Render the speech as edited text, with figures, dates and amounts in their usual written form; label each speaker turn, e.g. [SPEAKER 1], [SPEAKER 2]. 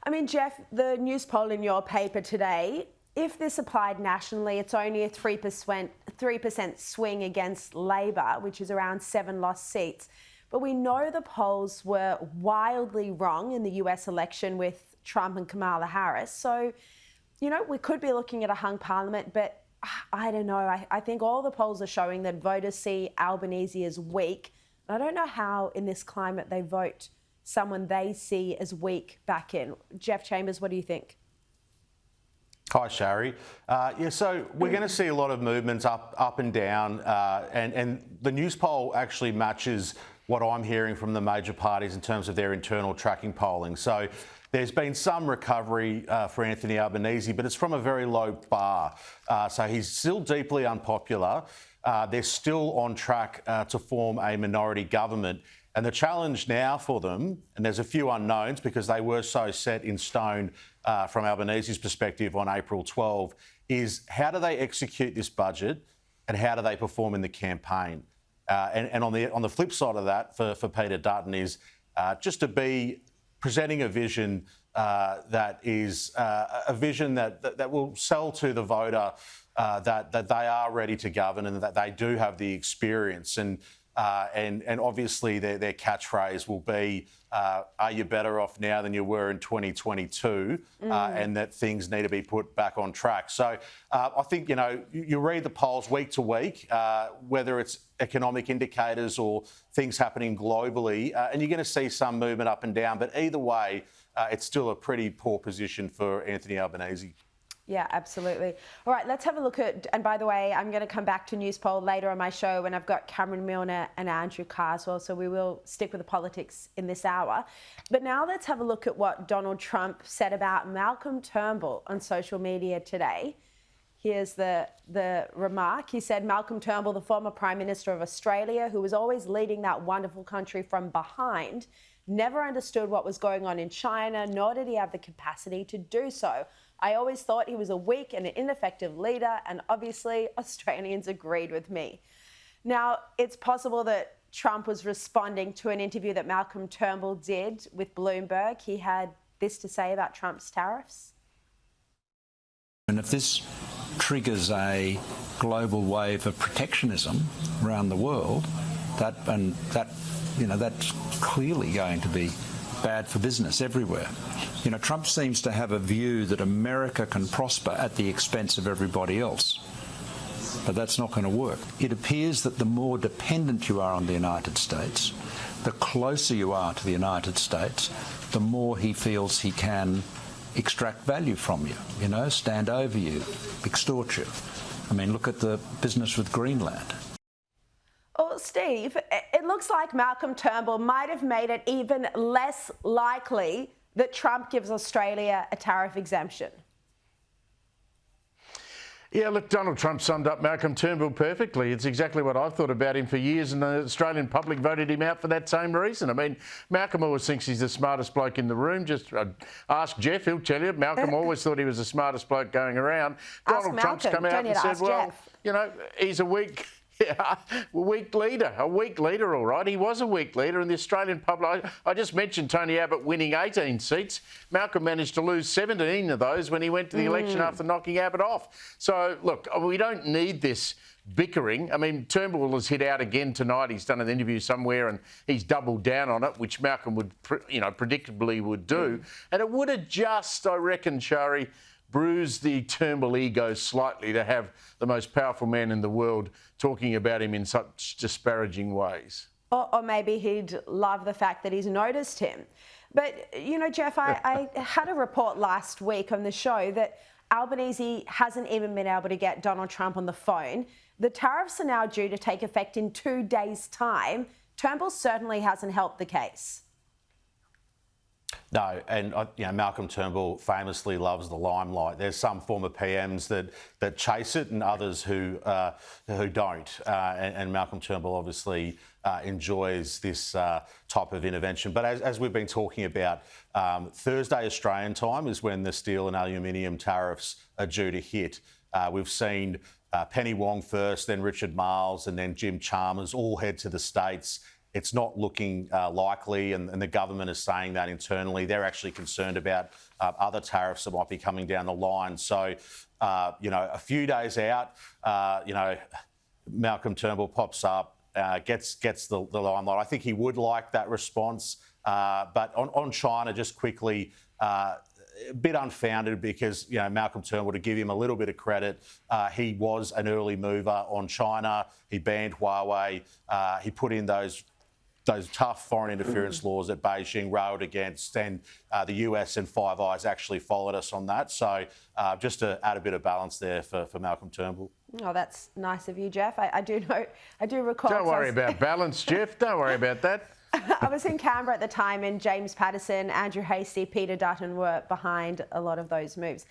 [SPEAKER 1] I mean, Geoff, the Newspoll in your paper today, if this applied nationally, it's only a 3% swing against Labor, which is around 7 lost seats. But we know the polls were wildly wrong in the US election with Trump and Kamala Harris. So, you know, we could be looking at a hung parliament, but I don't know. I think all the polls are showing that voters see Albanese as weak. I don't know how in this climate they vote someone they see as weak back in. Geoff Chambers, what do you think?
[SPEAKER 2] Hi, Shari. So we're going to see a lot of movements up and down, and the Newspoll actually matches what I'm hearing from the major parties in terms of their internal tracking polling. So there's been some recovery for Anthony Albanese, but it's from a very low bar. So he's still deeply unpopular. They're still on track to form a minority government. And the challenge now for them, and there's a few unknowns because they were so set in stone from Albanese's perspective on April 12, is how do they execute this budget and how do they perform in the campaign? And on the flip side of that, for Peter Dutton, is just to be presenting a vision that is a vision that will sell to the voter that they are ready to govern and that they do have the experience. And obviously their catchphrase will be, are you better off now than you were in 2022? And that things need to be put back on track. So I think, you read the polls week to week, whether it's economic indicators or things happening globally, and you're going to see some movement up and down. But either way, it's still a pretty poor position for Anthony Albanese.
[SPEAKER 1] Yeah, absolutely. All right, let's have a look at, and by the way, I'm going to come back to Newspoll later on my show when I've got Cameron Milner and Andrew Carswell, so we will stick with the politics in this hour. But now let's have a look at what Donald Trump said about Malcolm Turnbull on social media today. Here's the remark. He said, Malcolm Turnbull, the former Prime Minister of Australia, who was always leading that wonderful country from behind, never understood what was going on in China, nor did he have the capacity to do so. I always thought he was a weak and an ineffective leader, and obviously Australians agreed with me. Now, it's possible that Trump was responding to an interview that Malcolm Turnbull did with Bloomberg. He had this to say about Trump's tariffs.
[SPEAKER 3] And if this triggers a global wave of protectionism around the world, that's clearly going to be bad for business everywhere. Trump seems to have a view that America can prosper at the expense of everybody else. But that's not going to work. It appears that the more dependent you are on the United States, the closer you are to the United States, the more he feels he can extract value from you, stand over you, extort you. I mean, look at the business with Greenland.
[SPEAKER 1] Oh, Steve, it looks like Malcolm Turnbull might have made it even less likely that Trump gives Australia a tariff exemption.
[SPEAKER 4] Yeah, look, Donald Trump summed up Malcolm Turnbull perfectly. It's exactly what I've thought about him for years, and the Australian public voted him out for that same reason. I mean, Malcolm always thinks he's the smartest bloke in the room. Just ask Geoff, he'll tell you. Malcolm always thought he was the smartest bloke going around. Donald Trump's come out and said, well, he's a weak leader, all right. He was a weak leader, and the Australian public, I just mentioned Tony Abbott winning 18 seats. Malcolm managed to lose 17 of those when he went to the election after knocking Abbott off. So, look, we don't need this bickering. I mean, Turnbull has hit out again tonight. He's done an interview somewhere and he's doubled down on it, which Malcolm would, predictably would do. And it would have just, I reckon, Shari, bruise the Turnbull ego slightly to have the most powerful man in the world talking about him in such disparaging ways.
[SPEAKER 1] Or maybe he'd love the fact that he's noticed him. But, Geoff, I had a report last week on the show that Albanese hasn't even been able to get Donald Trump on the phone. The tariffs are now due to take effect in 2 days' time. Turnbull certainly hasn't helped the case.
[SPEAKER 2] No, and Malcolm Turnbull famously loves the limelight. There's some former PMs that chase it, and others who don't. And Malcolm Turnbull obviously enjoys this type of intervention. But as we've been talking about, Thursday Australian time is when the steel and aluminium tariffs are due to hit. We've seen Penny Wong first, then Richard Marles, and then Jim Chalmers all head to the States. it's not looking likely, and the government is saying that internally. They're actually concerned about other tariffs that might be coming down the line. So, a few days out, Malcolm Turnbull pops up, gets the limelight. I think he would like that response. But on China, just quickly, a bit unfounded because, Malcolm Turnbull, to give him a little bit of credit, he was an early mover on China. He banned Huawei. He put in those tough foreign interference laws that Beijing railed against, and the US and Five Eyes actually followed us on that. So just to add a bit of balance there for Malcolm Turnbull.
[SPEAKER 1] Oh, that's nice of you, Geoff. I do recall.
[SPEAKER 4] Don't worry about balance, Geoff. Don't worry about that.
[SPEAKER 1] I was in Canberra at the time, and James Patterson, Andrew Hastie, Peter Dutton were behind a lot of those moves.